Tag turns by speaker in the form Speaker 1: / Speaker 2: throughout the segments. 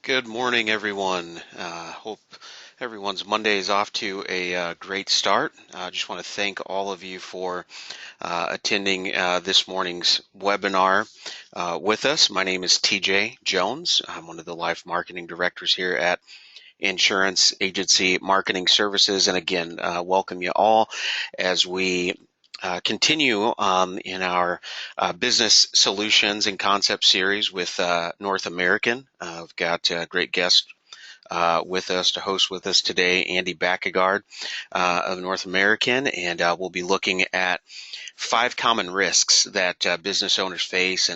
Speaker 1: Good morning, everyone. Hope everyone's Monday is off to a great start. I just want to thank all of you for attending this morning's webinar with us. My name is TJ Jones. I'm one of the Life Marketing Directors here at Insurance Agency Marketing Services. And again, welcome you all as we continue in our business solutions and concept series with North American. We've got a great guest with us to host with us today, Andy Backegard of North American, and we'll be looking at 5 common risks that business owners face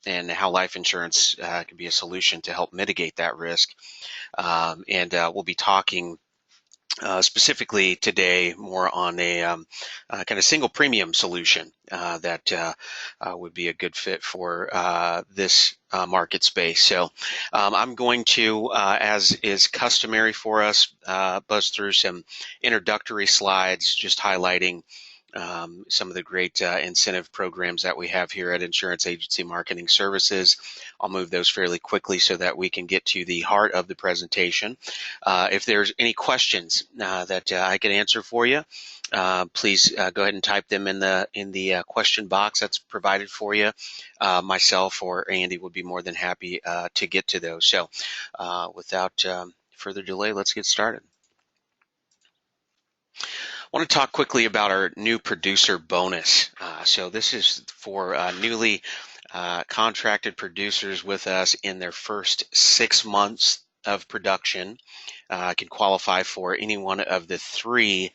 Speaker 1: and how life insurance can be a solution to help mitigate that risk. We'll be talking specifically today more on a kind of single premium solution that would be a good fit for this market space. So I'm going to, as is customary for us, buzz through some introductory slides just highlighting some of the great incentive programs that we have here at Insurance Agency Marketing Services. I'll move those fairly quickly so that we can get to the heart of the presentation. If there's any questions that I can answer for you, please go ahead and type them in the question box that's provided for you. Myself or Andy would be more than happy to get to those. So without further delay, let's get started. I want to talk quickly about our new producer bonus. So this is for newly contracted producers with us in their first 6 months of production. Can qualify for any one of the 3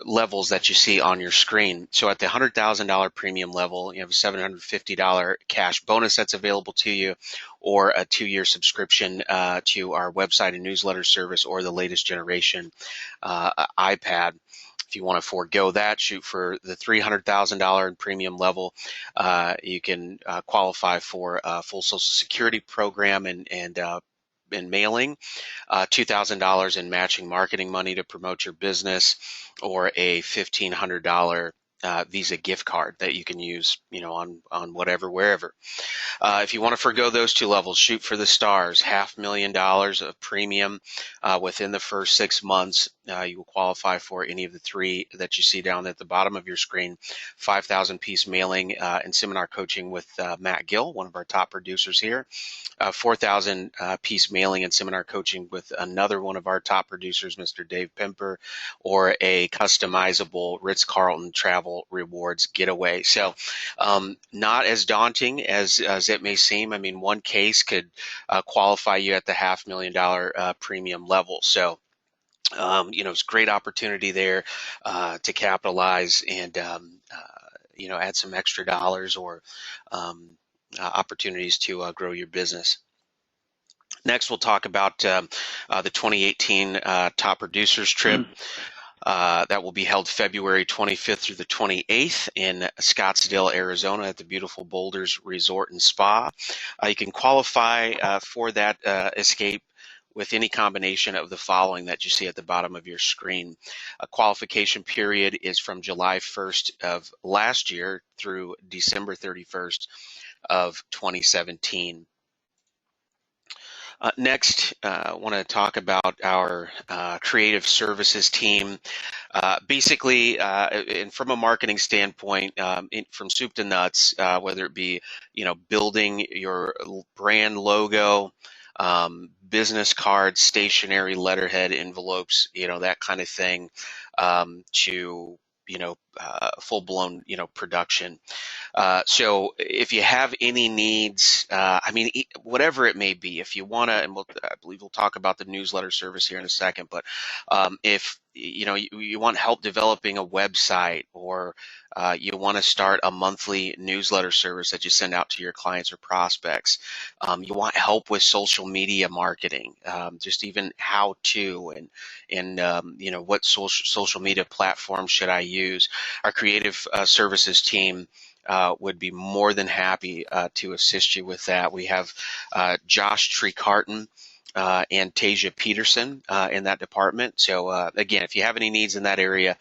Speaker 1: levels that you see on your screen. So at the $100,000 premium level, you have a $750 cash bonus that's available to you, or a 2-year subscription to our website and newsletter service, or the latest generation iPad. If you want to forego that, shoot for the $300,000 premium level. You can qualify for a full Social Security program and mailing, $2,000 in matching marketing money to promote your business, or a $1,500 Visa gift card that you can use, on whatever, wherever. If you want to forego those 2 levels, shoot for the stars, $500,000 of premium within the first 6 months. You will qualify for any of the 3 that you see down at the bottom of your screen. 5,000 piece mailing and seminar coaching with Matt Gill, one of our top producers here. 4,000 piece mailing and seminar coaching with another one of our top producers, Mr. Dave Pemper, or a customizable Ritz-Carlton travel rewards getaway. So not as daunting as it may seem. I mean, one case could qualify you at the $500,000 premium level. So it's a great opportunity there to capitalize and add some extra dollars or opportunities to grow your business. Next, we'll talk about the 2018 Top Producers Trip. That will be held February 25th through the 28th in Scottsdale, Arizona at the beautiful Boulders Resort and Spa. You can qualify for that escape with any combination of the following that you see at the bottom of your screen. A qualification period is from July 1st of last year through December 31st of 2017. Next, I want to talk about our creative services team. Basically, and from a marketing standpoint, from soup to nuts, whether it be, building your brand logo, business cards, stationery, letterhead, envelopes, that kind of thing, to full-blown, production. So if you have any needs, whatever it may be, if you want to, and I believe we'll talk about the newsletter service here in a second, but if you want help developing a website, or you want to start a monthly newsletter service that you send out to your clients or prospects, you want help with social media marketing, just even how to, and what social media platform should I use, our creative services team would be more than happy to assist you with that. We have Josh Trecarton and Tasia Peterson in that department. So again, if you have any needs in that area,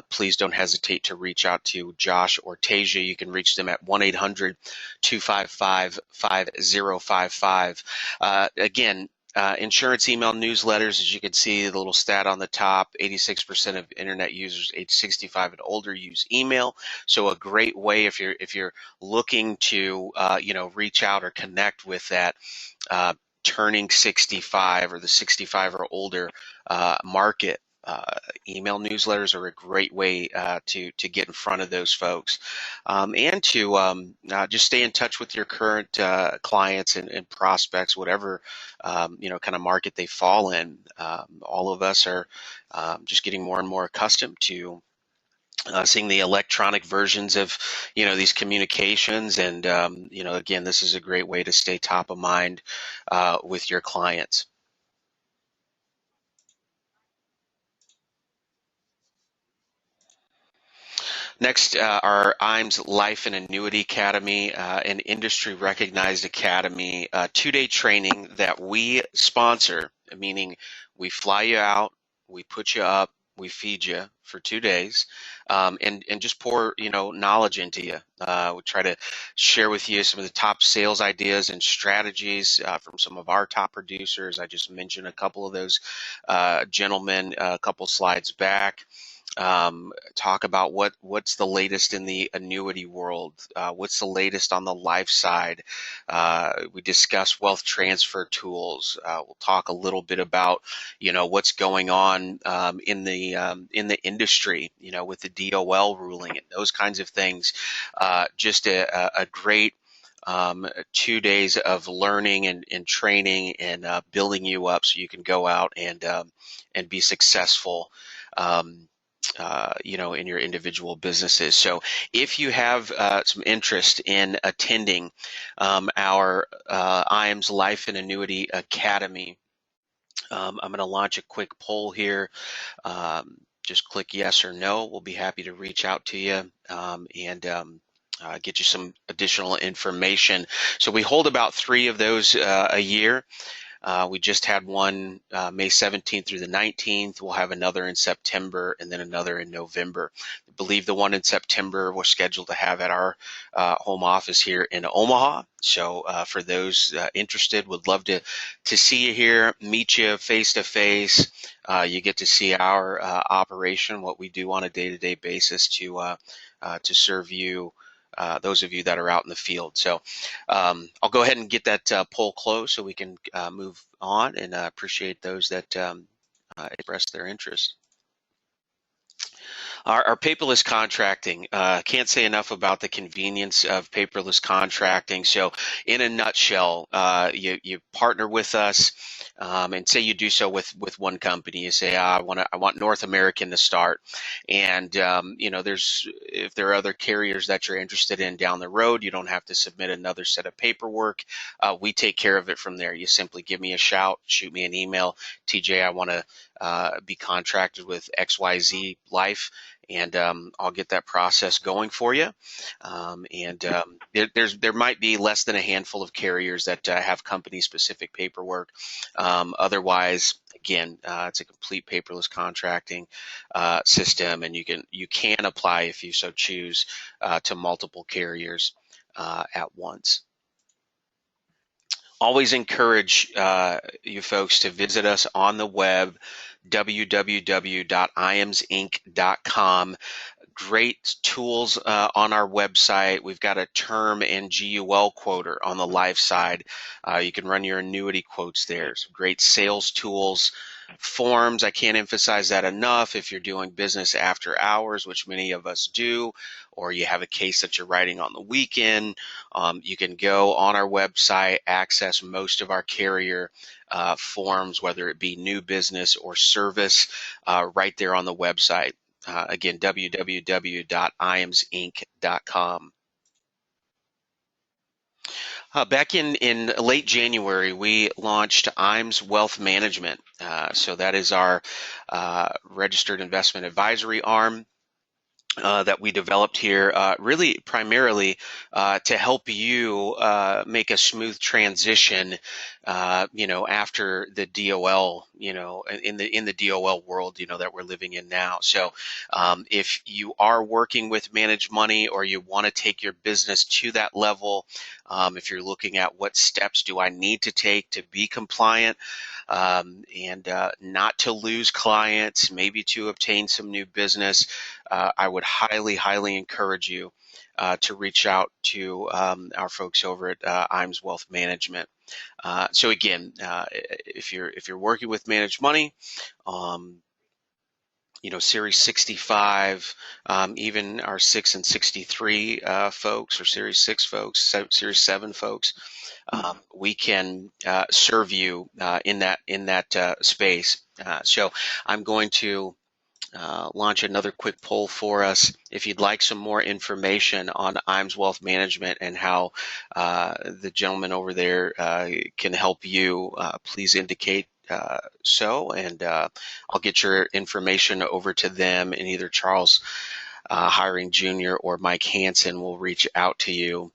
Speaker 1: please don't hesitate to reach out to Josh or Tasia. You can reach them at 1-800-255-5055. Again, insurance email newsletters, as you can see, the little stat on the top, 86% of internet users age 65 and older use email. So a great way if you're looking to reach out or connect with that turning 65 or the 65 or older market. Email newsletters are a great way to get in front of those folks, and to just stay in touch with your current clients and prospects, whatever kind of market they fall in. All of us are just getting more and more accustomed to seeing the electronic versions of these communications, and again, this is a great way to stay top of mind with your clients. Next, our IAMS Life and Annuity Academy, an industry recognized academy, 2-day training that we sponsor, meaning we fly you out, we put you up, we feed you for 2 days, and just pour knowledge into you. We try to share with you some of the top sales ideas and strategies from some of our top producers. I just mentioned a couple of those gentlemen a couple slides back. Talk about what's the latest in the annuity world, what's the latest on the life side. We discuss wealth transfer tools. We'll talk a little bit about what's going on in the industry, with the DOL ruling and those kinds of things. Just a great 2 days of learning and training and building you up so you can go out and be successful. In your individual businesses. So if you have some interest in attending our IAMS Life and Annuity Academy, I'm going to launch a quick poll here. Just click yes or no. We'll be happy to reach out to you and get you some additional information. So we hold about 3 of those a year. We just had one May 17th through the 19th. We'll have another in September and then another in November. I believe the one in September we're scheduled to have at our home office here in Omaha. So for those interested, would love to see you here, meet you face to face. You get to see our operation, what we do on a day-to-day basis to serve you. Those of you that are out in the field. So I'll go ahead and get that poll closed so we can move on, and appreciate those that express their interest. Our paperless contracting, can't say enough about the convenience of paperless contracting. So in a nutshell, you partner with us, and say you do so with one company. You say, I want North American to start, and if there are other carriers that you're interested in down the road, you don't have to submit another set of paperwork. We take care of it from there. You simply give me a shout, shoot me an email, TJ, I want to be contracted with XYZ Life, and I'll get that process going for you. There might be less than a handful of carriers that have company-specific paperwork. Otherwise, again, it's a complete paperless contracting system, and you can apply, if you so choose, to multiple carriers at once. Always encourage you folks to visit us on the web, www.iamsinc.com. Great tools on our website. We've got a term and GUL quoter on the life side. You can run your annuity quotes there. Some great sales tools, forms. I can't emphasize that enough. If you're doing business after hours, which many of us do, or you have a case that you're writing on the weekend, you can go on our website, access most of our carrier forms, whether it be new business or service, right there on the website. Again, www.iamsinc.com. Back in late January, we launched IAMS Wealth Management. So that is our registered investment advisory arm. that we developed here, really primarily to help you make a smooth transition, after the DOL, in the DOL world, that we're living in now. So, if you are working with managed money or you want to take your business to that level, if you're looking at what steps do I need to take to be compliant, and not to lose clients, maybe to obtain some new business, I would highly, highly encourage you to reach out to our folks over at IAMS Wealth Management. So again, if you're working with managed money, um, Series 65, even our 6 and 63 folks, or Series 6 folks, Series 7 folks, we can serve you in that space. So I'm going to launch another quick poll for us. If you'd like some more information on IAMS Wealth Management and how the gentleman over there can help you, please indicate so, and I'll get your information over to them, and either Charles Hiring Jr. or Mike Hansen will reach out to you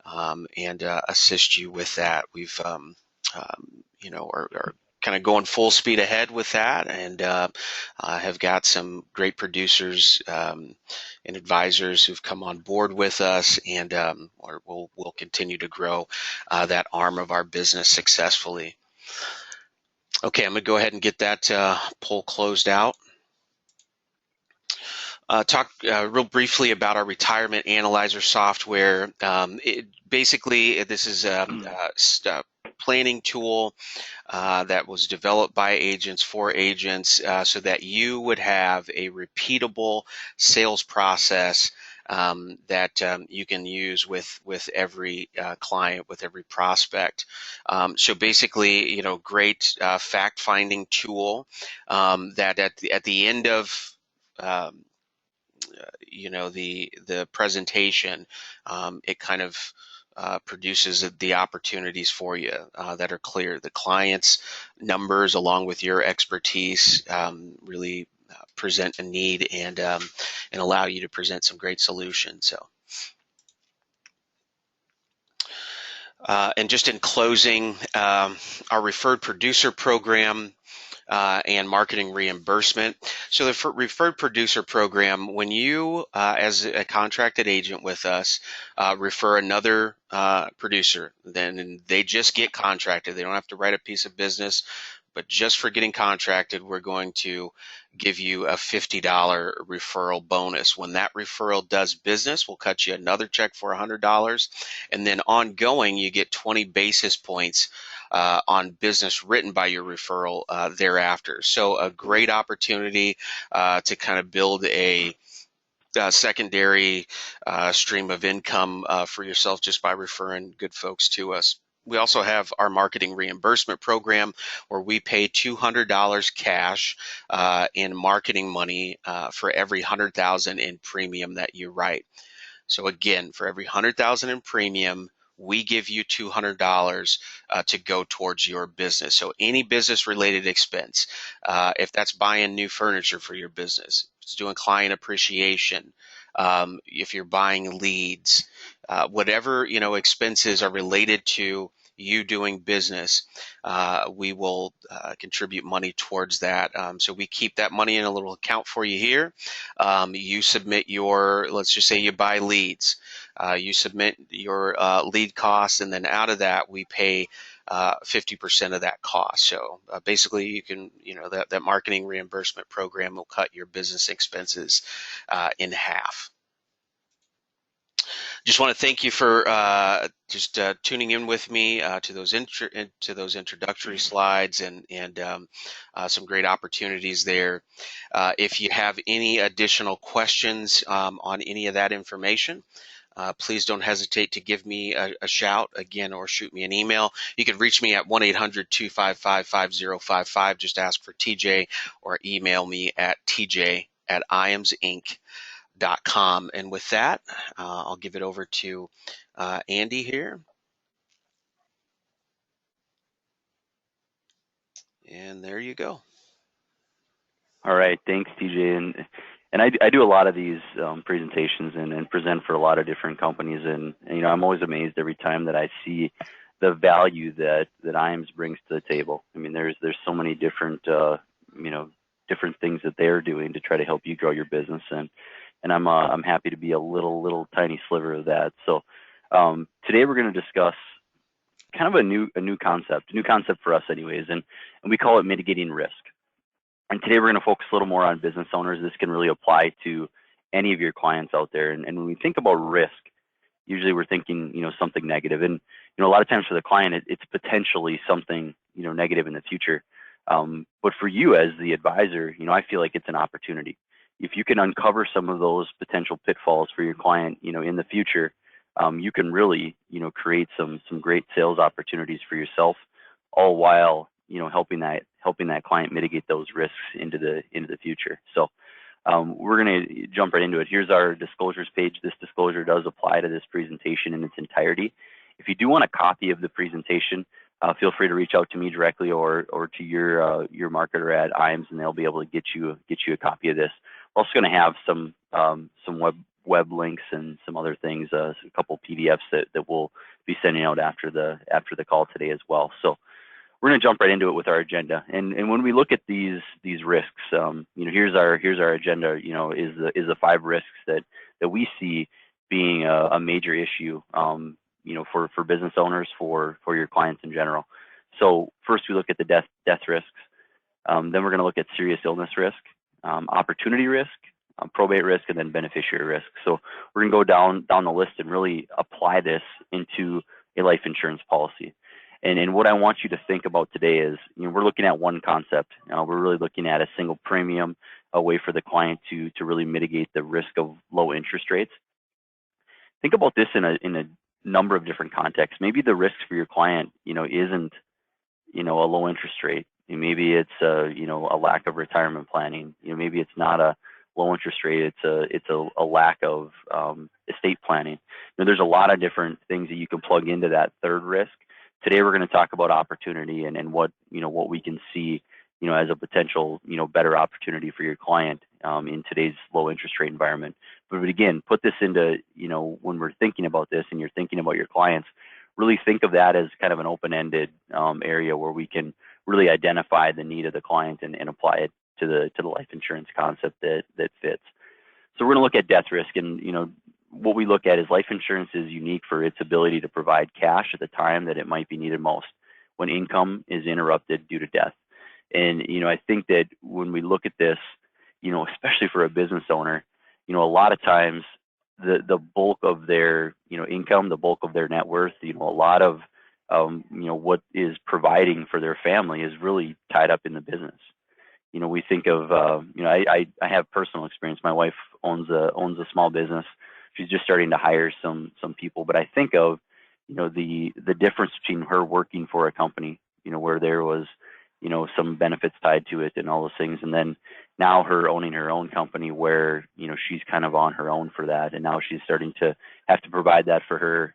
Speaker 1: and assist you with that. We've are kind of going full speed ahead with that, and have got some great producers and advisors who've come on board with us, and we'll continue to grow that arm of our business successfully. Okay, I'm going to go ahead and get that poll closed out. Talk real briefly about our retirement analyzer software. Basically, this is a planning tool that was developed by agents for agents, so that you would have a repeatable sales process that you can use with every client, with every prospect. So basically, great fact-finding tool that at the end of the presentation, it kind of produces the opportunities for you that are clear. The client's numbers, along with your expertise, really present a need, and allow you to present some great solutions. So, and just in closing, our referred producer program and marketing reimbursement. So the referred producer program, when you, as a contracted agent with us, refer another producer, then they just get contracted. They don't have to write a piece of business, but just for getting contracted, we're going to give you a $50 referral bonus. When that referral does business, we'll cut you another check for $100. And then ongoing, you get 20 basis points on business written by your referral thereafter. So a great opportunity to kind of build a secondary stream of income for yourself just by referring good folks to us. We also have our marketing reimbursement program, where we pay $200 cash in marketing money for every $100,000 in premium that you write. So again, for every $100,000 in premium, we give you $200 to go towards your business. So any business related expense, if that's buying new furniture for your business, if it's doing client appreciation, if you're buying leads, whatever expenses are related to you doing business, we will contribute money towards that. So we keep that money in a little account for you here. You submit your, let's just say you buy leads. You submit your lead costs, and then out of that we pay 50% of that cost. So basically, you can, that marketing reimbursement program will cut your business expenses in half. Just want to thank you for just tuning in with me to those introductory slides, and some great opportunities there. If you have any additional questions on any of that information, please don't hesitate to give me a shout again, or shoot me an email. You can reach me at 1-800-255-5055. Just ask for TJ, or email me at tj@iamsinc.com. And with that, I'll give it over to Andy here. And there you go.
Speaker 2: All right. Thanks, TJ. And I do a lot of these presentations and present for a lot of different companies, and I'm always amazed every time that I see the value that IAMS brings to the table. I mean, there's so many different different things that they're doing to try to help you grow your business, and I'm happy to be a little tiny sliver of that. So today we're going to discuss kind of a new concept for us anyways, and we call it mitigating risk. And today we're going to focus a little more on business owners. This can really apply to any of your clients out there. And when we think about risk, usually we're thinking, something negative. And, a lot of times for the client, it's potentially something, negative in the future. But for you as the advisor, I feel like it's an opportunity. If you can uncover some of those potential pitfalls for your client, in the future, you can really, create some great sales opportunities for yourself, all while helping that client mitigate those risks into the future. So we're going to jump right into it. Here's our disclosures page. This disclosure does apply to this presentation in its entirety. If you do want a copy of the presentation, feel free to reach out to me directly or to your marketer at IAMS, and they'll be able to get you a copy of this. We're also going to have some web links and some other things, a couple PDFs that we'll be sending out after the call today as well. So we're going to jump right into it with our agenda. And when we look at these risks, here's our agenda. Is the 5 risks that we see being a major issue, for business owners, for your clients in general. So first we look at the death risks. Then we're going to look at serious illness risk, opportunity risk, probate risk, and then beneficiary risk. So we're going to go down the list and really apply this into a life insurance policy. And what I want you to think about today is, we're looking at one concept. We're really looking at a single premium, a way for the client to really mitigate the risk of low interest rates. Think about this in a number of different contexts. Maybe the risk for your client, isn't, a low interest rate. Maybe it's a lack of retirement planning. Maybe it's not a low interest rate. It's a lack of estate planning. There's a lot of different things that you can plug into that third risk. Today we're going to talk about opportunity and what we can see as a potential better opportunity for your client in today's low interest rate environment. But again, put this into when we're thinking about this and you're thinking about your clients, really think of that as kind of an open-ended area where we can really identify the need of the client and apply it to the life insurance concept that fits. So we're going to look at death risk, and what we look at is life insurance is unique for its ability to provide cash at the time that it might be needed most, when income is interrupted due to death. And I think that when we look at this, especially for a business owner, a lot of times the bulk of their income, the bulk of their net worth, a lot of what is providing for their family is really tied up in the business. We think of I have personal experience. My wife owns a small business. She's just starting to hire some people, but I think of the difference between her working for a company, where there was some benefits tied to it and all those things, and then now her owning her own company where she's kind of on her own for that, and now she's starting to have to provide that for her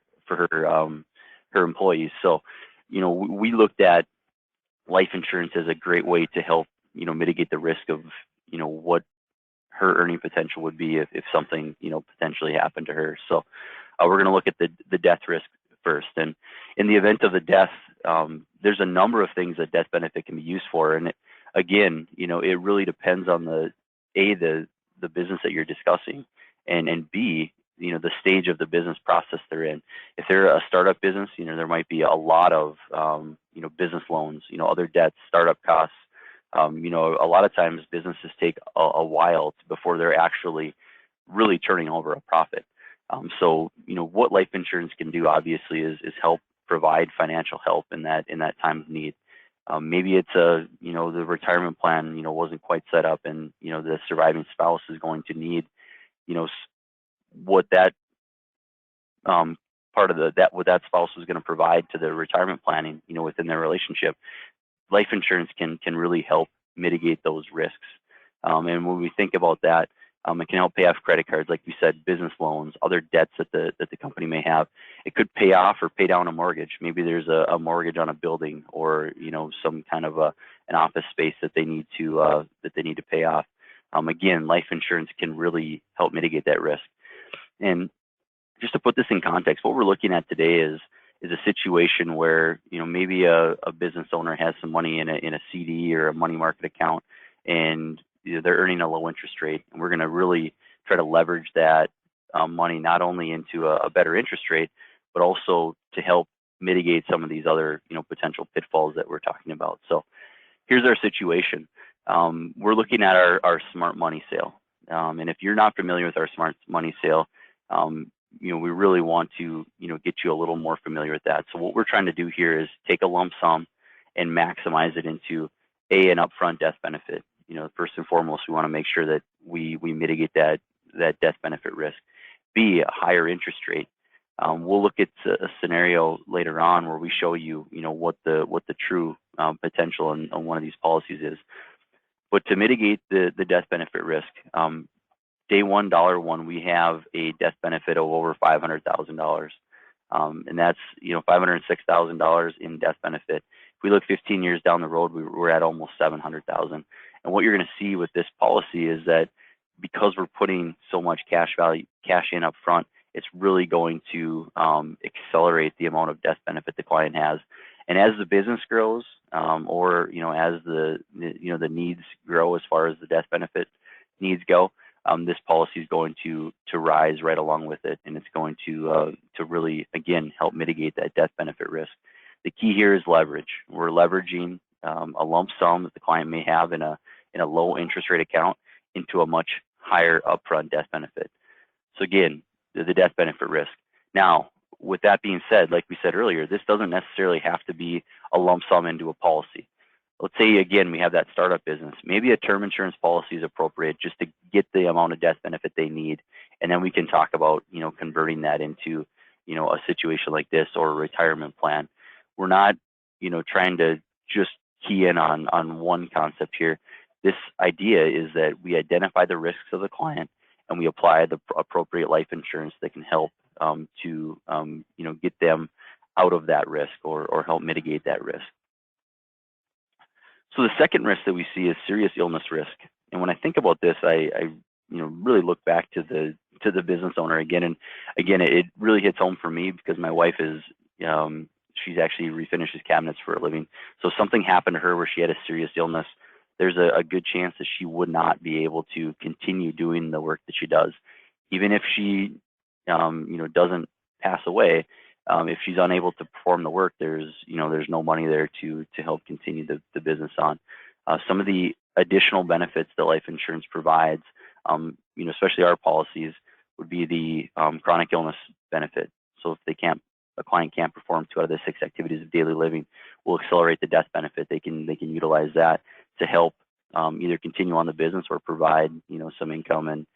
Speaker 2: employees. So we looked at life insurance as a great way to help mitigate the risk of what her earning potential would be if something potentially happened to her. So we're going to look at the death risk first. And in the event of a death, there's a number of things that death benefit can be used for. And again, it really depends on the business that you're discussing, and B, the stage of the business process they're in. If they're a startup business, there might be a lot of business loans, other debts, startup costs. A lot of times businesses take a while before they're actually really turning over a profit. So what life insurance can do obviously is help provide financial help in that time of need. Maybe it's the retirement plan wasn't quite set up, and the surviving spouse is going to need what that part of what that spouse is going to provide to the retirement planning within their relationship. Life insurance can really help mitigate those risks. And when we think about that, it can help pay off credit cards, like we said, business loans, other debts that the company may have. It could pay off or pay down a mortgage. Maybe there's a mortgage on a building, or some kind of an office space that they need to pay off. again, life insurance can really help mitigate that risk. And just to put this in context, what we're looking at today is a situation where maybe a business owner has some money in a CD or a money market account, and they're earning a low interest rate, and we're going to really try to leverage that money not only into a better interest rate, but also to help mitigate some of these other potential pitfalls that we're talking about. So here's our situation. We're looking at our smart money sale, and if you're not familiar with our smart money sale, we really want to, get you a little more familiar with that. So what we're trying to do here is take a lump sum and maximize it into an upfront death benefit. First and foremost, we want to make sure that we mitigate that death benefit risk. B, a higher interest rate. We'll look at a scenario later on where we show you, what the true potential on one of these policies is. But to mitigate the death benefit risk, day one, $1, we have a death benefit of over $500,000, and that's $506,000 in death benefit. If we look 15 years down the road, we're at almost $700,000. And what you're going to see with this policy is that because we're putting so much cash in up front, it's really going to accelerate the amount of death benefit the client has. And as the business grows, or as the needs grow as far as the death benefit needs go, this policy is going to rise right along with it, and it's going to really, again, help mitigate that death benefit risk. The key here is leverage. We're leveraging a lump sum that the client may have in a low interest rate account into a much higher upfront death benefit. So again, the death benefit risk. Now, with that being said, like we said earlier, this doesn't necessarily have to be a lump sum into a policy. Let's say, again, we have that startup business. Maybe a term insurance policy is appropriate just to get the amount of death benefit they need. And then we can talk about, converting that into, a situation like this or a retirement plan. We're not, trying to just key in on one concept here. This idea is that we identify the risks of the client and we apply the appropriate life insurance that can help to, get them out of that risk or help mitigate that risk. So the second risk that we see is serious illness risk. And when I think about this, I really look back to the business owner again. And again, it really hits home for me because my wife is, she's actually refinishes cabinets for a living. So if something happened to her where she had a serious illness, there's a good chance that she would not be able to continue doing the work that she does. Even if she, doesn't pass away, if she's unable to perform the work, there's no money there to help continue the business on. Some of the additional benefits that life insurance provides, especially our policies, would be the chronic illness benefit. So if a client can't perform 2 out of the 6 activities of daily living, we'll accelerate the death benefit. They can utilize that to help either continue on the business or provide some income and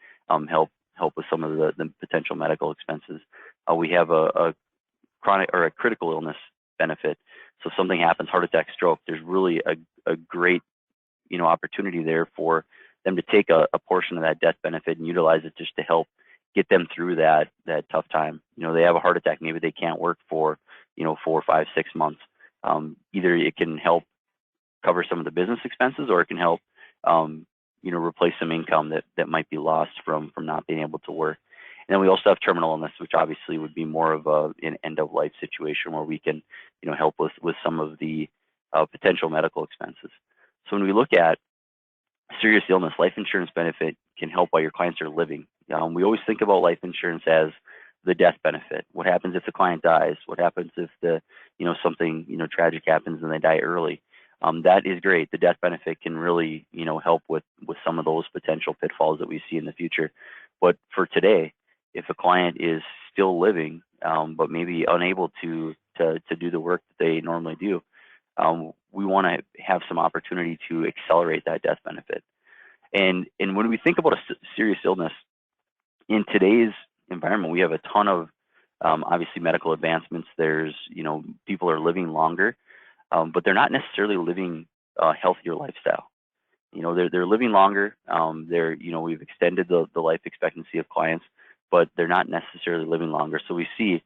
Speaker 2: help with some of the potential medical expenses. We have a chronic or a critical illness benefit. So if something happens, heart attack, stroke, there's really a great opportunity there for them to take a portion of that death benefit and utilize it just to help get them through that tough time. They have a heart attack, maybe they can't work for 4, 5, 6 months. Either it can help cover some of the business expenses, or it can help replace some income that might be lost from not being able to work. And then we also have terminal illness, which obviously would be more of an end-of-life situation where we can, help with some of the potential medical expenses. So when we look at serious illness, life insurance benefit can help while your clients are living. We always think about life insurance as the death benefit. What happens if the client dies? What happens if something tragic happens and they die early? That is great. The death benefit can really help with some of those potential pitfalls that we see in the future. But for today, if a client is still living but maybe unable to do the work that they normally do, we want to have some opportunity to accelerate that death benefit. And when we think about a serious illness, in today's environment, we have a ton of obviously medical advancements. There's people are living longer, but they're not necessarily living a healthier lifestyle. They're living longer. We've extended the life expectancy of clients, but they're not necessarily living longer. So we see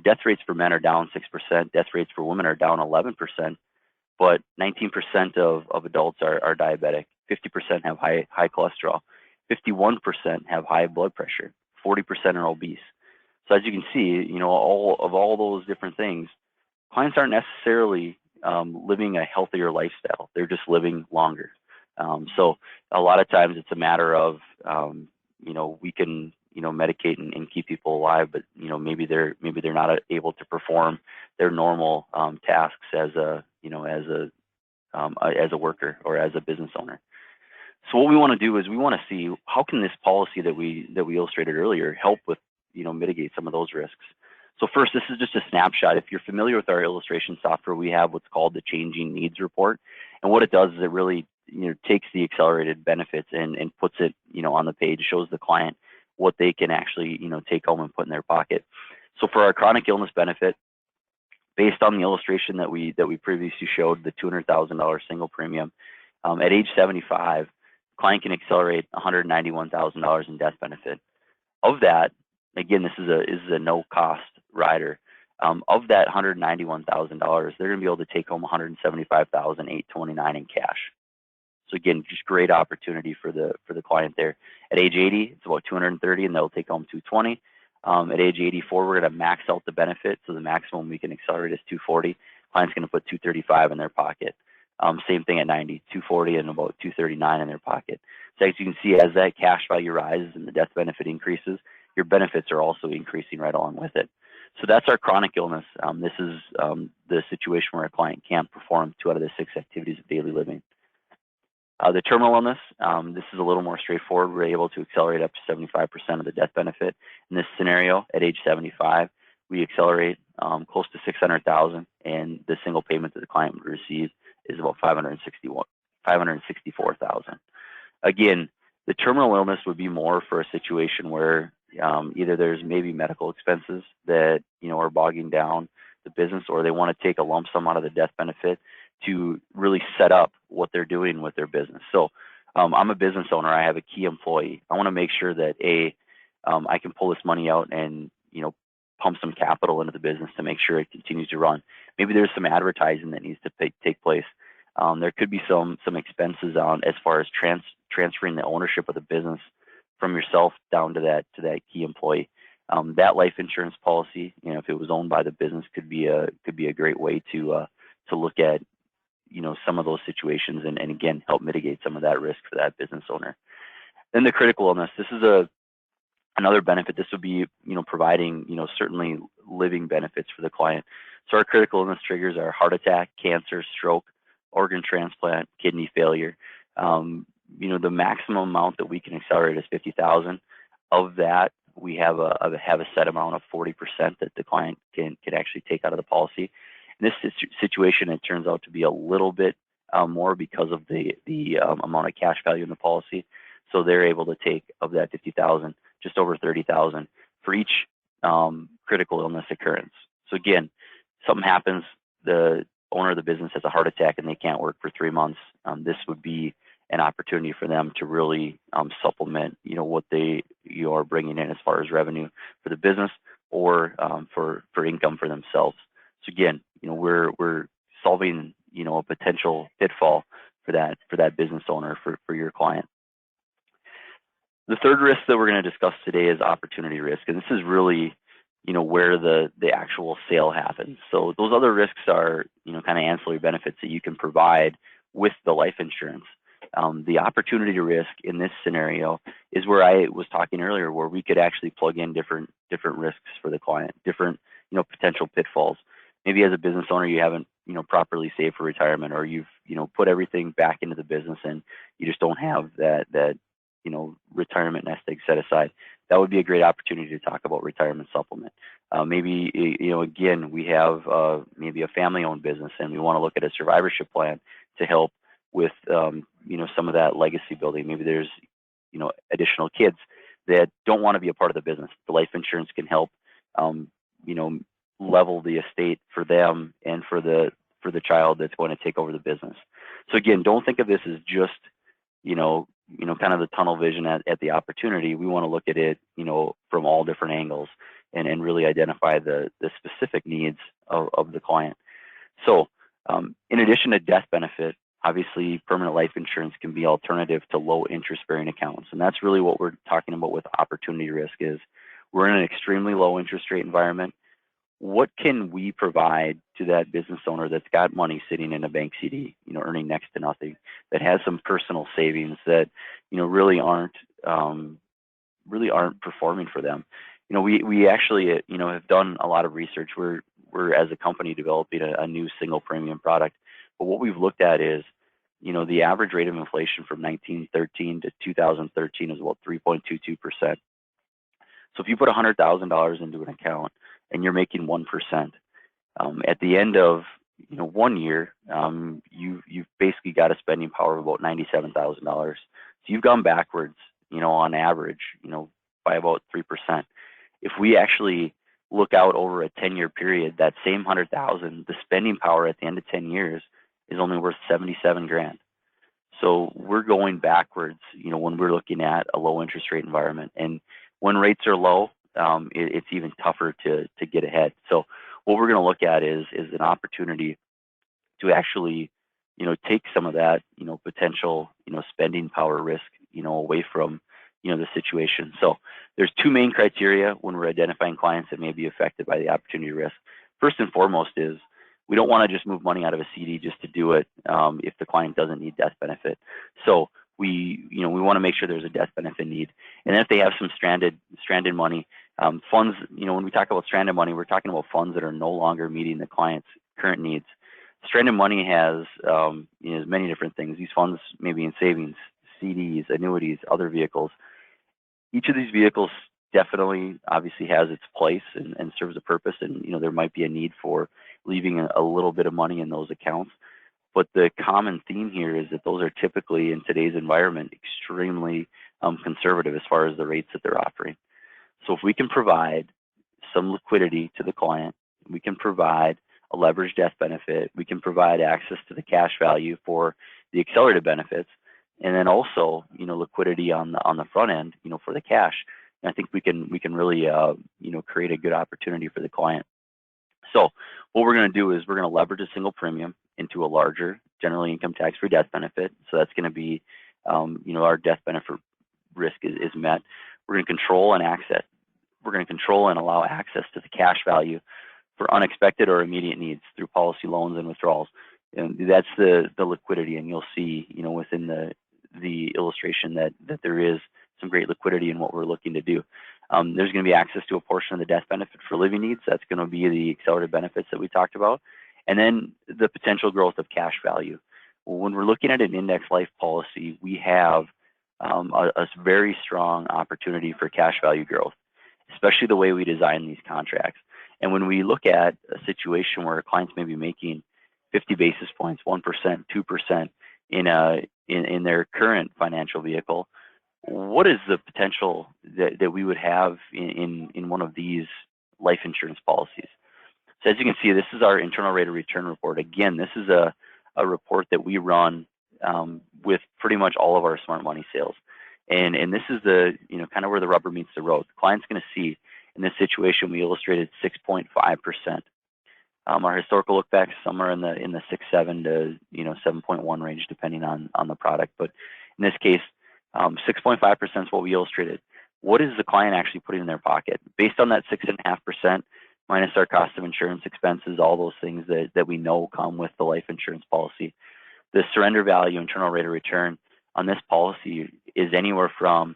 Speaker 2: death rates for men are down 6%, death rates for women are down 11%, but 19% of adults are diabetic. 50% have high cholesterol, 51% have high blood pressure, 40% are obese. So as you can see, all those different things, clients aren't necessarily living a healthier lifestyle. They're just living longer. So a lot of times it's a matter of, we can, medicate and keep people alive, but maybe they're not able to perform their normal tasks as a worker or as a business owner. So what we want to do is we want to see how can this policy that we illustrated earlier help with mitigate some of those risks. So first, this is just a snapshot. If you're familiar with our illustration software, we have what's called the Changing Needs Report, and what it does is it really takes the accelerated benefits and puts it on the page, shows the client what they can actually take home and put in their pocket. So for our chronic illness benefit, based on the illustration that we previously showed, the $200,000 single premium, at age 75, client can accelerate $191,000 in death benefit. Of that, again, this is a no-cost rider. Of that $191,000, they're going to be able to take home $175,829 in cash. So again, just great opportunity for the client there. At age 80, it's about $230,000, and they'll take home $220,000. At age 84, we're going to max out the benefit, so the maximum we can accelerate is $240,000. Client's going to put $235,000 in their pocket. Same thing at 90, $240,000 and about $239,000 in their pocket. So as you can see, as that cash value rises and the death benefit increases, your benefits are also increasing right along with it. So that's our chronic illness. This is the situation where a client can't perform 2 out of the 6 activities of daily living. The terminal illness, this is a little more straightforward. We're able to accelerate up to 75% of the death benefit. In this scenario, at age 75, we accelerate close to $600,000, and the single payment that the client would receive is about $564,000. Again, the terminal illness would be more for a situation where either there's maybe medical expenses that are bogging down the business, or they want to take a lump sum out of the death benefit to really set up what they're doing with their business. So I'm a business owner. I have a key employee. I want to make sure that I can pull this money out and pump some capital into the business to make sure it continues to run. Maybe there's some advertising that needs to take place. There could be some expenses on as far as transferring the ownership of the business from yourself down to that key employee. That life insurance policy, if it was owned by the business, could be a great way to look at some of those situations and again help mitigate some of that risk for that business owner. Then the critical illness. This is another benefit. This would be providing certainly living benefits for the client. So our critical illness triggers are heart attack, cancer, stroke, organ transplant, kidney failure. The maximum amount that we can accelerate is $50,000. Of that, we have a set amount of 40% that the client can actually take out of the policy. In this situation, it turns out to be a little bit more because of the amount of cash value in the policy. So they're able to take of that $50,000, just over $30,000 for each critical illness occurrence. So again, something happens, the owner of the business has a heart attack and they can't work for 3 months. This would be an opportunity for them to really supplement, what they are bringing in as far as revenue for the business or for income for themselves. So again, we're solving, a potential pitfall for that business owner, for your client. The third risk that we're going to discuss today is opportunity risk, and this is really, where the actual sale happens. So those other risks are, kind of ancillary benefits that you can provide with the life insurance. The opportunity risk in this scenario is where I was talking earlier, where we could actually plug in different risks for the client, different, potential pitfalls. Maybe as a business owner, you haven't, properly saved for retirement, or you've, put everything back into the business and you just don't have that retirement nest egg set aside. That would be a great opportunity to talk about retirement supplement. Maybe, again, we have maybe a family-owned business and we want to look at a survivorship plan to help with, some of that legacy building. Maybe there's, additional kids that don't want to be a part of the business. The life insurance can help, level the estate for them and for the child that's going to take over the business. So again, don't think of this as just, kind of the tunnel vision at the opportunity. We want to look at it, from all different angles and really identify the specific needs of the client. So in addition to death benefit, Obviously, permanent life insurance can be alternative to low interest bearing accounts. And that's really what we're talking about with opportunity risk is we're in an extremely low interest rate environment. What can we provide to that business owner that's got money sitting in a bank CD, earning next to nothing, that has some personal savings that, really aren't performing for them? We actually, have done a lot of research. We're as a company developing a new single premium product. But what we've looked at is, the average rate of inflation from 1913 to 2013 is about 3.22%. So if you put $100,000 into an account and you're making 1%, at the end of 1 year, you've basically got a spending power of about $97,000. So you've gone backwards, on average, by about 3%. If we actually look out over a 10-year period, that same 100,000, the spending power at the end of 10 years is only worth 77 grand. So we're going backwards, when we're looking at a low interest rate environment. And when rates are low, it's even tougher to get ahead. So what we're going to look at is an opportunity to actually, take some of that, potential, spending power risk, away from, the situation. So there's two main criteria when we're identifying clients that may be affected by the opportunity risk. First and foremost is we don't want to just move money out of a CD just to do it if the client doesn't need death benefit. So we want to make sure there's a death benefit need. And then if they have some stranded money, funds, when we talk about stranded money, we're talking about funds that are no longer meeting the client's current needs. Stranded money has many different things. These funds may be in savings, CDs, annuities, other vehicles. Each of these vehicles definitely obviously has its place and serves a purpose, and there might be a need for leaving a little bit of money in those accounts. But the common theme here is that those are typically, in today's environment, extremely conservative as far as the rates that they're offering. So if we can provide some liquidity to the client, we can provide a leveraged death benefit, we can provide access to the cash value for the accelerated benefits, and then also, liquidity on the front end, for the cash. And I think we can really, create a good opportunity for the client. So what we're going to do is we're going to leverage a single premium into a larger, generally income tax-free death benefit. So that's going to be, our death benefit risk is met. We're going to control and access. We're going to control and allow access to the cash value for unexpected or immediate needs through policy loans and withdrawals. And that's the liquidity. And you'll see, within the illustration that there is some great liquidity in what we're looking to do. There's going to be access to a portion of the death benefit for living needs. That's going to be the accelerated benefits that we talked about. And then the potential growth of cash value. When we're looking at an index life policy, we have a very strong opportunity for cash value growth, especially the way we design these contracts. And when we look at a situation where clients may be making 50 basis points, 1%, 2% in their current financial vehicle, what is the potential that we would have in one of these life insurance policies? So as you can see, this is our internal rate of return report. Again, this is a report that we run with pretty much all of our smart money sales. And this is the, kind of where the rubber meets the road. The client's going to see in this situation, we illustrated 6.5%. Our historical look back somewhere in the 6.7 to 7.1 range, depending on the product. But in this case, 6.5% is what we illustrated. What is the client actually putting in their pocket? Based on that 6.5%, minus our cost of insurance expenses, all those things that we know come with the life insurance policy, the surrender value internal rate of return on this policy is anywhere from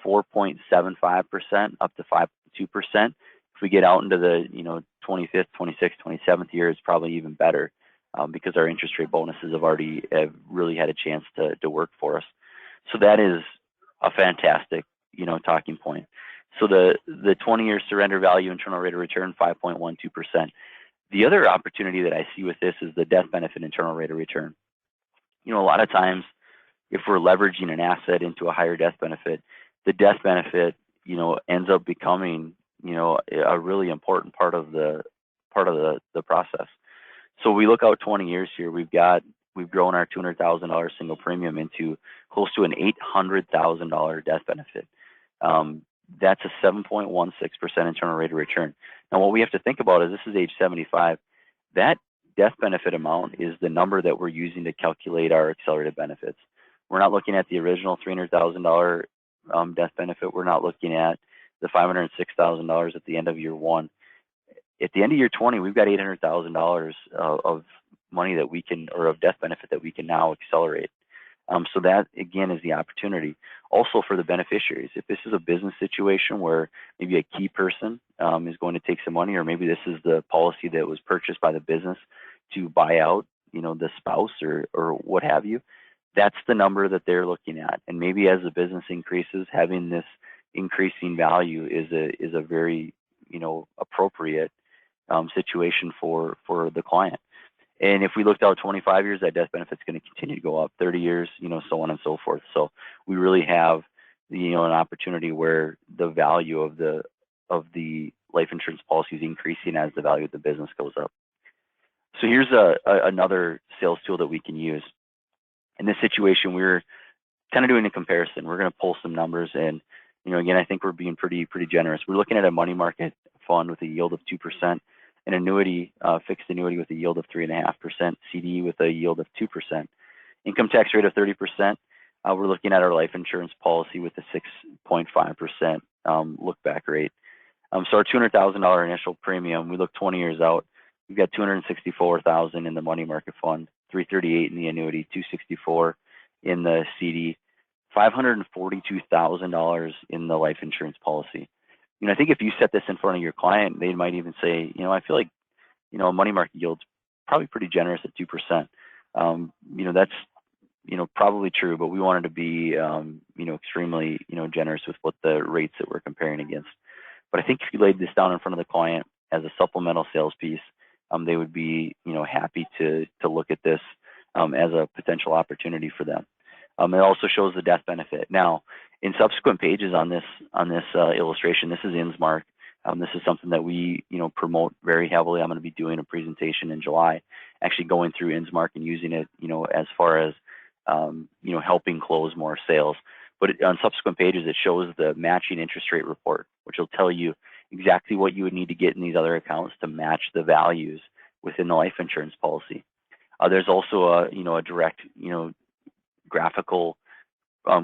Speaker 2: 4.75% up to 5.2%. If we get out into the 25th, 26th, 27th year, it's probably even better because our interest rate bonuses have really had a chance to work for us. So that is a fantastic talking point. So the 20-year surrender value internal rate of return 5.12%. The other opportunity that I see with this is the death benefit internal rate of return. A lot of times, if we're leveraging an asset into a higher death benefit, the death benefit ends up becoming a really important part of the process. So we look out 20 years here. We've grown our $200,000 single premium into close to an $800,000 death benefit. That's a 7.16% internal rate of return. Now, what we have to think about is this is age 75. That death benefit amount is the number that we're using to calculate our accelerated benefits. We're not looking at the original $300,000 death benefit. We're not looking at the $506,000 at the end of year 1. At the end of year 20, we've got $800,000 of money that we can, or of death benefit that we can now accelerate. So that, again, is the opportunity. Also for the beneficiaries, if this is a business situation where maybe a key person is going to take some money, or maybe this is the policy that was purchased by the business to buy out, the spouse or what have you, that's the number that they're looking at. And maybe as the business increases, having this increasing value is a very, appropriate situation for the client. And if we looked out 25 years, that death benefit's going to continue to go up, 30 years, so on and so forth. So we really have, an opportunity where the value of the life insurance policy is increasing as the value of the business goes up. So here's another sales tool that we can use. In this situation, we're kind of doing a comparison. We're going to pull some numbers, and again, I think we're being pretty generous. We're looking at a money market fund with a yield of 2%. An annuity, fixed annuity with a yield of 3.5%, CD with a yield of 2%, income tax rate of 30%. We're looking at our life insurance policy with a 6.5% look back rate. So our $200,000 initial premium, we look 20 years out, we've got $264,000 in the money market fund, $338,000 in the annuity, $264,000 in the CD, $542,000 in the life insurance policy. I think if you set this in front of your client, they might even say, I feel like, a money market yield's probably pretty generous at 2%. That's, probably true, but we wanted to be, extremely, generous with what the rates that we're comparing against. But I think if you laid this down in front of the client as a supplemental sales piece, they would be, happy to look at this as a potential opportunity for them. It also shows the death benefit. Now, in subsequent pages on this illustration, this is INSMARC. This is something that we promote very heavily. I'm going to be doing a presentation in July, actually going through INSMARC and using it as far as helping close more sales. But on subsequent pages, it shows the matching interest rate report, which will tell you exactly what you would need to get in these other accounts to match the values within the life insurance policy. There's also a direct graphical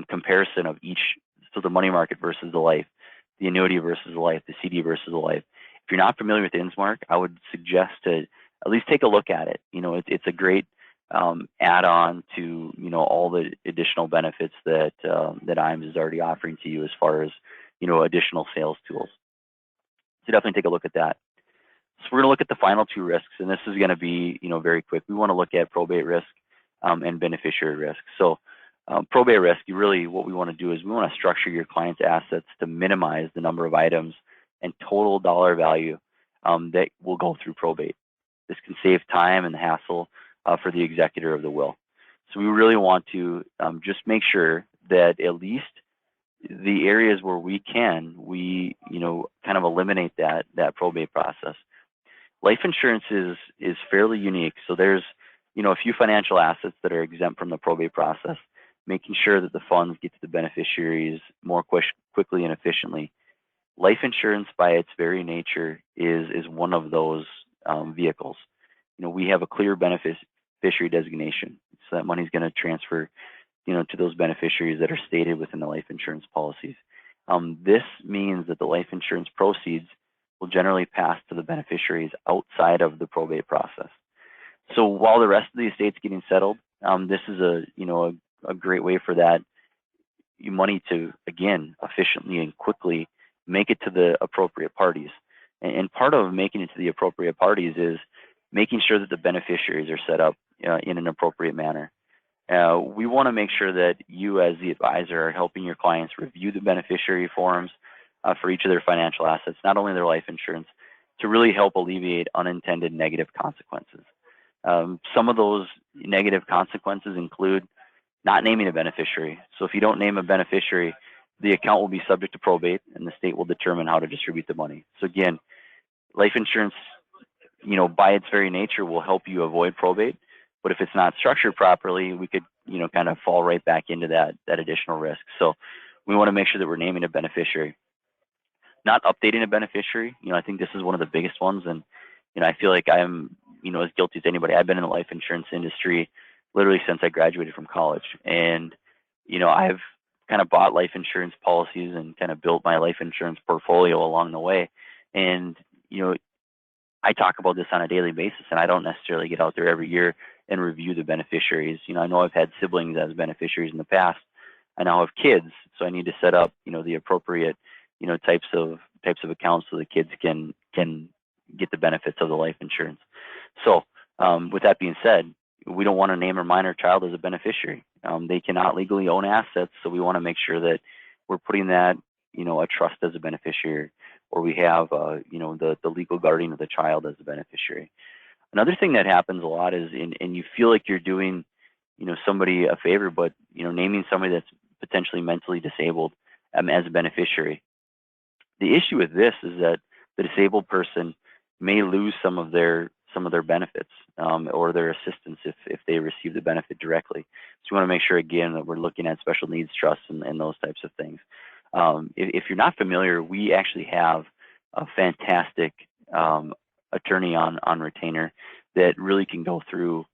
Speaker 2: comparison of each, so the money market versus the life, the annuity versus the life, the CD versus the life. If you're not familiar with INSMARC, I would suggest to at least take a look at it. It's a great add-on to all the additional benefits that IAMS is already offering to you as far as additional sales tools. So definitely take a look at that. So we're going to look at the final two risks, and this is going to be very quick. We want to look at probate risk and beneficiary risk. So probate risk, what we want to do is we want to structure your client's assets to minimize the number of items and total dollar value that will go through probate. This can save time and the hassle for the executor of the will. So we really want to just make sure that at least the areas where we can, kind of eliminate that probate process. Life insurance is fairly unique. So there's a few financial assets that are exempt from the probate process, making sure that the funds get to the beneficiaries more quickly and efficiently. Life insurance, by its very nature, is one of those vehicles. We have a clear beneficiary designation, so that money is going to transfer, to those beneficiaries that are stated within the life insurance policies. This means that the life insurance proceeds will generally pass to the beneficiaries outside of the probate process. So while the rest of the estate's getting settled, this is a great way for that money to, again, efficiently and quickly make it to the appropriate parties. And part of making it to the appropriate parties is making sure that the beneficiaries are set up in an appropriate manner. We want to make sure that you, as the advisor, are helping your clients review the beneficiary forms for each of their financial assets, not only their life insurance, to really help alleviate unintended negative consequences. Some of those negative consequences include not naming a beneficiary. So if you don't name a beneficiary, the account will be subject to probate, and the state will determine how to distribute the money. So again, life insurance, by its very nature, will help you avoid probate. But if it's not structured properly, we could, kind of fall right back into that additional risk. So we want to make sure that we're naming a beneficiary. Not updating a beneficiary, I think this is one of the biggest ones, and I feel like I'm as guilty as anybody. I've been in the life insurance industry literally since I graduated from college, and I've kind of bought life insurance policies and kind of built my life insurance portfolio along the way. And I talk about this on a daily basis, and I don't necessarily get out there every year and review the beneficiaries. I know I've had siblings as beneficiaries in the past. I now have kids, so I need to set up, the appropriate, types of accounts so the kids can get the benefits of the life insurance. So, with that being said, we don't want to name or mind our child as a beneficiary. They cannot legally own assets, so we want to make sure that we're putting that, a trust as a beneficiary, or we have, the legal guardian of the child as a beneficiary. Another thing that happens a lot is, and you feel like you're doing, somebody a favor, but, naming somebody that's potentially mentally disabled as a beneficiary. The issue with this is that the disabled person may lose some of their benefits or their assistance if they receive the benefit directly. So we want to make sure, again, that we're looking at special needs trusts and those types of things. If you're not familiar, we actually have a fantastic attorney on retainer that really can go through,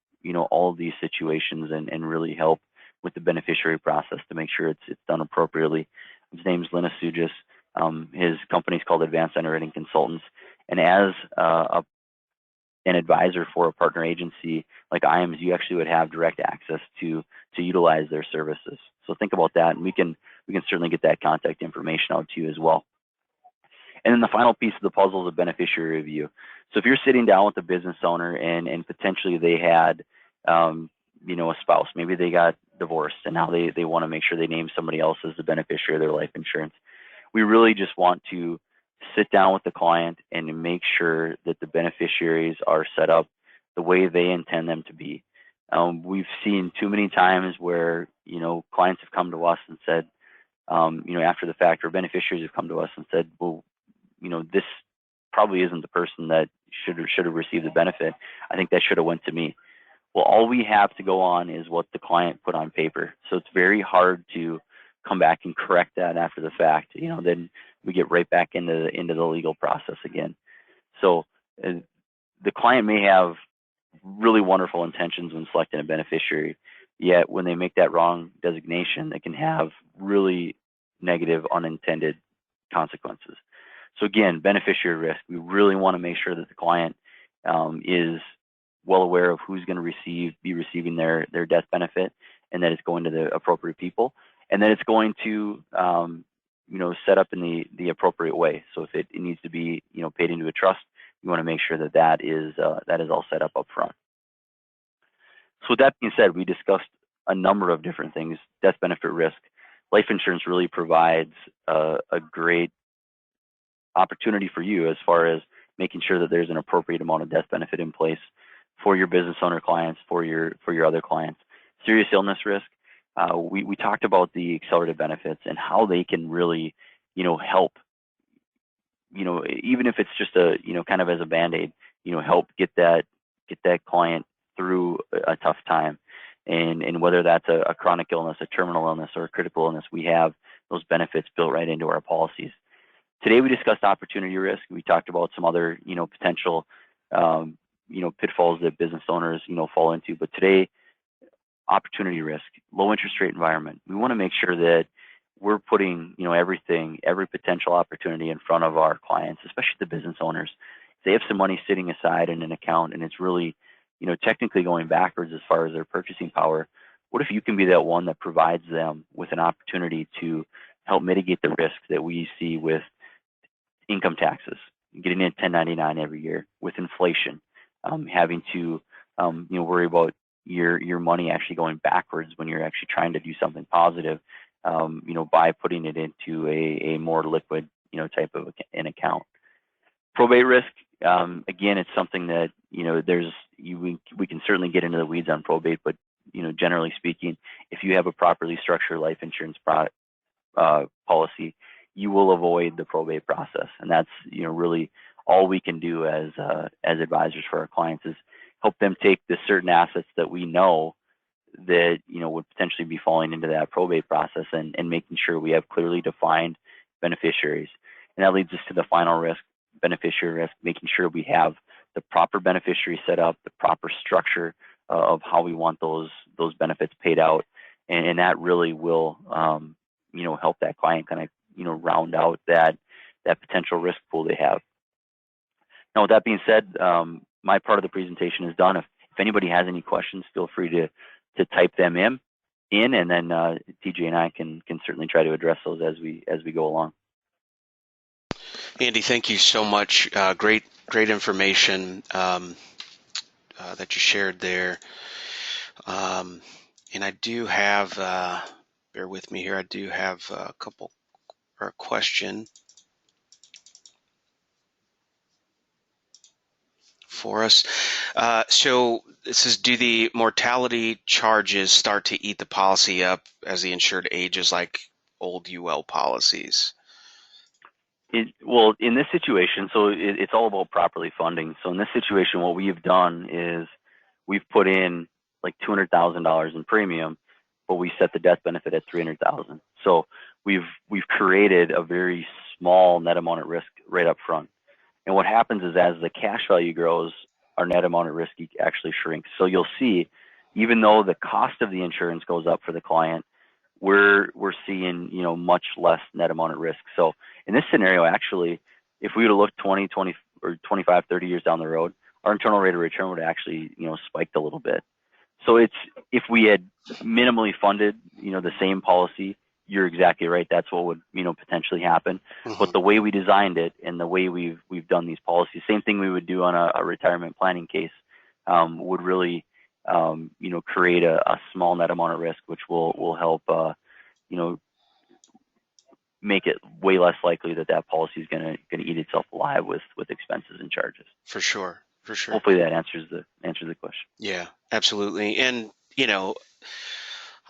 Speaker 2: all of these situations and really help with the beneficiary process to make sure it's done appropriately. His name's Linus Sugis. His company is called Advanced Underwriting Consultants, and as an advisor for a partner agency like IAMS, you actually would have direct access to utilize their services. So think about that, and we can certainly get that contact information out to you as well. And then the final piece of the puzzle is a beneficiary review. So if you're sitting down with a business owner and potentially they had, a spouse, maybe they got divorced and now they want to make sure they name somebody else as the beneficiary of their life insurance. We really just want to sit down with the client and make sure that the beneficiaries are set up the way they intend them to be. We've seen too many times where, clients have come to us and said, after the fact, or beneficiaries have come to us and said, well, this probably isn't the person that should have received the benefit. I think that should have went to me. Well, all we have to go on is what the client put on paper. So it's very hard to come back and correct that after the fact. Then we get right back into the legal process again. So the client may have really wonderful intentions when selecting a beneficiary, yet when they make that wrong designation, it can have really negative unintended consequences. So again, beneficiary risk, we really want to make sure that the client is well aware of who's going to be receiving their death benefit, and that it's going to the appropriate people, and that it's going to set up in the appropriate way. So if it needs to be paid into a trust, you want to make sure that is all set up front. So with that being said, we discussed a number of different things. Death benefit risk. Life insurance really provides a great opportunity for you as far as making sure that there's an appropriate amount of death benefit in place for your business owner clients, for your other clients. Serious illness risk. We talked about the accelerated benefits and how they can really, help, even if it's just kind of as a Band-Aid, help get that client through a tough time. And whether that's a chronic illness, a terminal illness, or a critical illness, we have those benefits built right into our policies. Today we discussed opportunity risk. We talked about some other, potential, pitfalls that business owners, fall into. But today, opportunity risk, low interest rate environment. We want to make sure that we're putting, every potential opportunity in front of our clients, especially the business owners. If they have some money sitting aside in an account and it's really, technically going backwards as far as their purchasing power, what if you can be that one that provides them with an opportunity to help mitigate the risk that we see with income taxes, getting in 1099 every year, with inflation, having to, worry about your money actually going backwards when you're actually trying to do something positive, by putting it into a more liquid, type of an account. Probate risk, again, it's something that, we can certainly get into the weeds on probate, but, generally speaking, if you have a properly structured life insurance policy, you will avoid the probate process. And that's, really all we can do as advisors for our clients is help them take the certain assets that we know that, would potentially be falling into that probate process and making sure we have clearly defined beneficiaries. And that leads us to the final risk, beneficiary risk, making sure we have the proper beneficiary setup, the proper structure of how we want those benefits paid out, and that really will help that client kind of round out that potential risk pool they have. Now, with that being said, my part of the presentation is done. If anybody has any questions, feel free to type them in, and then TJ and I can certainly try to address those as we go along.
Speaker 1: Andy, thank you so much. Great information that you shared there. And I do have, bear with me here, I do have a couple or a question for us. So this is, do the mortality charges start to eat the policy up as the insured ages like old UL policies?
Speaker 2: Well, in this situation, so it's all about properly funding. So in this situation, what we've done is we've put in like $200,000 in premium, but we set the death benefit at $300,000. So we've created a very small net amount at risk right up front. And what happens is as the cash value grows, our net amount at risk actually shrinks. So you'll see, even though the cost of the insurance goes up for the client, we're seeing much less net amount at risk. So in this scenario, actually, if we were to look 20 or 25, 30 years down the road, our internal rate of return would actually spiked a little bit. So it's, if we had minimally funded the same policy, you're exactly right, that's what would potentially happen.
Speaker 1: Mm-hmm.
Speaker 2: But the way we designed it and the way we've done these policies, same thing we would do on a retirement planning case, would really create a small net amount of risk, which will help make it way less likely that policy is going to eat itself alive with expenses and charges.
Speaker 1: For sure.
Speaker 2: Hopefully that answers the question.
Speaker 1: Yeah, absolutely. And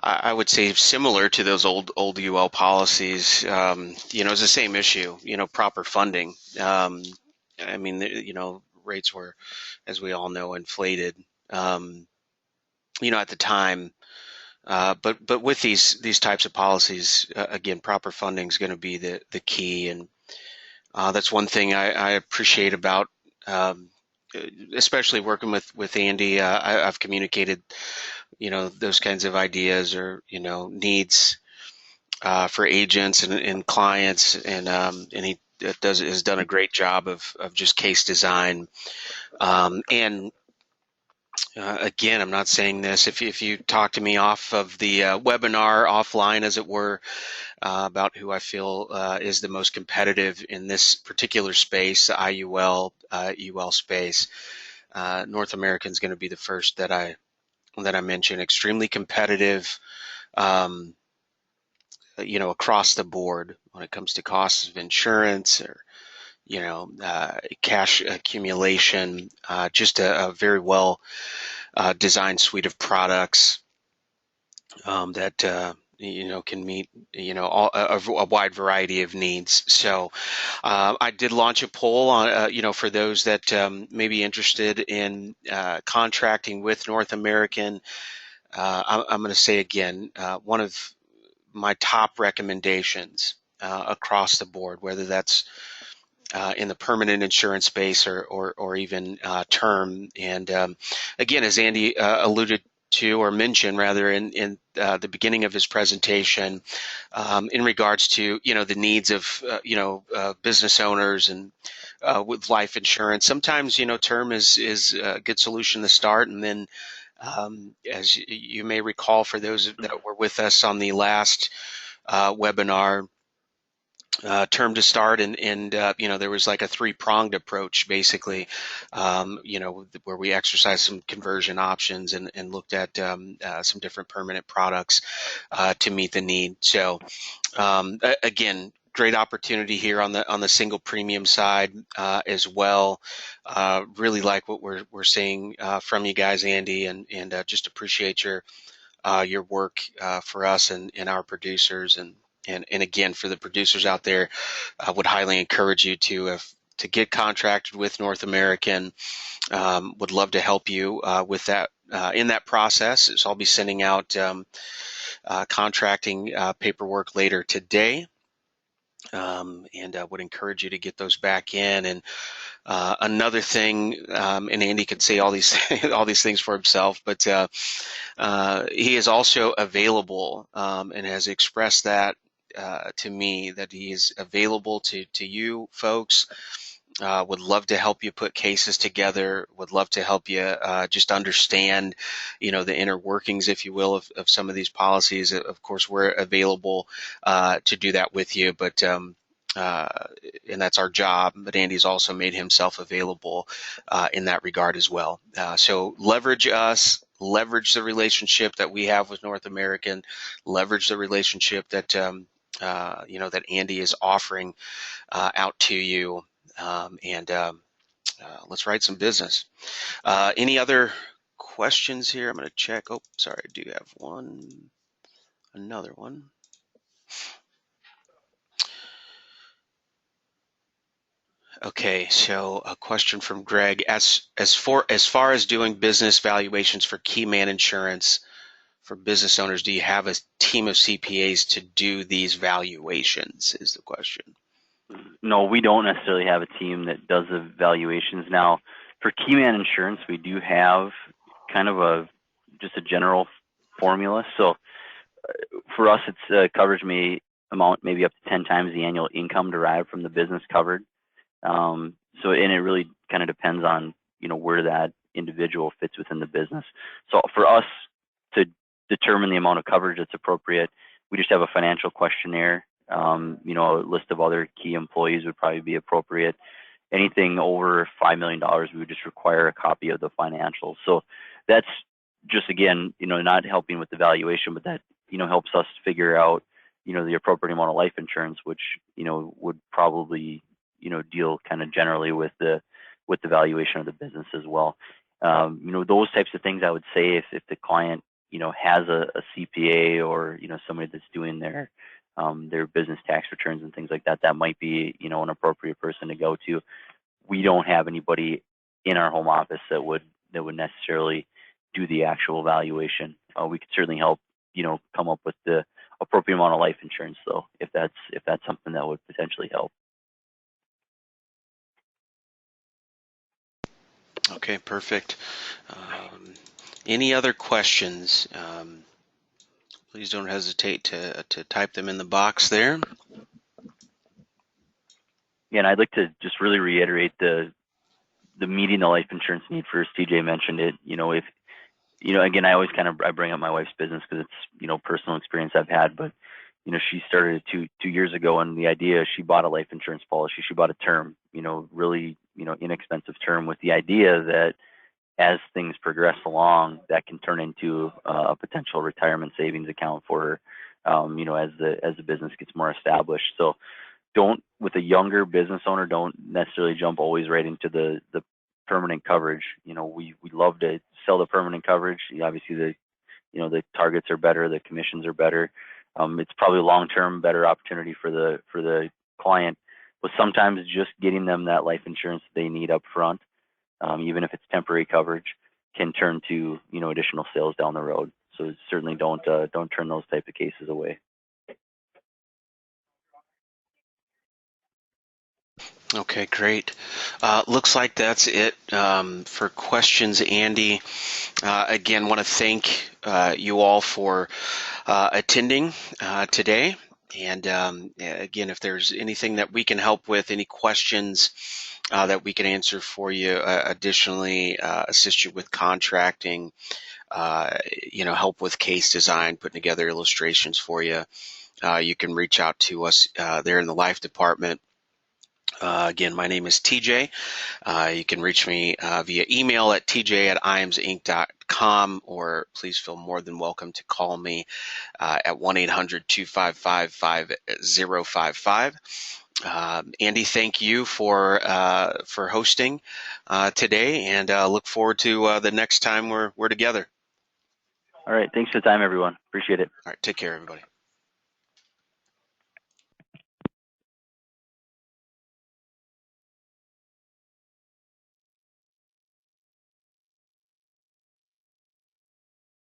Speaker 1: I would say similar to those old UL policies, it's the same issue, proper funding. I mean, rates were, as we all know, inflated, at the time. But with these types of policies, again, proper funding is going to be the key. And that's one thing I appreciate about, especially working with Andy. I've communicated, those kinds of ideas or, needs for agents and clients, and he has done a great job of just case design. And again, I'm not saying this. If you talk to me off of the webinar, offline as it were, about who I feel is the most competitive in this particular space, the IUL, UL space, North American is going to be the first that I mention. Extremely competitive, across the board when it comes to costs of insurance or cash accumulation. Just a very well designed suite of products that can meet a wide variety of needs. So I did launch a poll on for those that may be interested in contracting with North American. I'm going to say again, one of my top recommendations across the board, whether that's in the permanent insurance space or even term. And again, as Andy alluded to, or mentioned rather, in the beginning of his presentation, in regards to the needs of business owners and with life insurance, sometimes term is a good solution to start, and then as you may recall, for those that were with us on the last webinar, term to start, and there was like a three-pronged approach, basically, where we exercised some conversion options and looked at some different permanent products to meet the need. So again, great opportunity here on the single premium side as well. Really like what we're seeing from you guys, Andy, and just appreciate your work for us and our producers. And again, for the producers out there, I would highly encourage you to get contracted with North American. Would love to help you with that in that process. So I'll be sending out contracting paperwork later today, and would encourage you to get those back in. And Another thing, and Andy could say all these all these things for himself, but he is also available and has expressed that to me, that he is available to you folks. Would love to help you put cases together. Would love to help you just understand, the inner workings, if you will, of some of these policies. Of course, we're available to do that with you, but uh, and that's our job. But Andy's also made himself available in that regard as well. So leverage us. Leverage the relationship that we have with North American. Leverage the relationship that that Andy is offering out to you. And let's write some business. Any other questions here? I'm going to check. Oh, sorry, I do have another one. Okay, so a question from Greg. As far as doing business valuations for key man insurance for business owners, do you have a team of CPAs to do these valuations? Is the question.
Speaker 2: No, we don't necessarily have a team that does the valuations. Now, for Keyman Insurance, we do have kind of just a general formula. So for us, it's coverage amount maybe up to 10 times the annual income derived from the business covered. And it really kind of depends on, where that individual fits within the business. So for us to determine the amount of coverage that's appropriate, we just have a financial questionnaire. A list of other key employees would probably be appropriate. Anything over $5 million, we would just require a copy of the financials. So that's just, again, not helping with the valuation, but that, helps us figure out, the appropriate amount of life insurance, which, would probably, deal kind of generally with the valuation of the business as well. Those types of things I would say if the client, has a CPA or, somebody that's doing their business tax returns and things like that, that might be, an appropriate person to go to. We don't have anybody in our home office that would necessarily do the actual valuation. We could certainly help, come up with the appropriate amount of life insurance, though, if that's something that would potentially help.
Speaker 1: Okay, perfect. Any other questions? Please don't hesitate to type them in the box there.
Speaker 2: Yeah, and I'd like to just really reiterate the meeting the life insurance need first. TJ mentioned it. If again, I always I bring up my wife's business because it's personal experience I've had. But she started it two years ago, and the idea, she bought a life insurance policy. She bought a term, really inexpensive term, with the idea that as things progress along, that can turn into a potential retirement savings account for her. As the business gets more established. So with a younger business owner, don't necessarily jump always right into the permanent coverage. We love to sell the permanent coverage. Obviously, the targets are better, the commissions are better. It's probably long-term better opportunity for the client, but sometimes just getting them that life insurance they need up front, even if it's temporary coverage, can turn to additional sales down the road. So certainly don't turn those type of cases away.
Speaker 1: Okay, great. Looks like that's it for questions, Andy. Again, want to thank you all for attending today. And again, if there's anything that we can help with, any questions that we can answer for you, additionally assist you with contracting, help with case design, putting together illustrations for you, you can reach out to us there in the life department. Again, my name is TJ. You can reach me via email at tj@iamsinc.com, or please feel more than welcome to call me at 1-800-255-5055. Andy, thank you for hosting today, and look forward to the next time we're together.
Speaker 2: All right. Thanks for the time, everyone. Appreciate it.
Speaker 1: All right. Take care, everybody.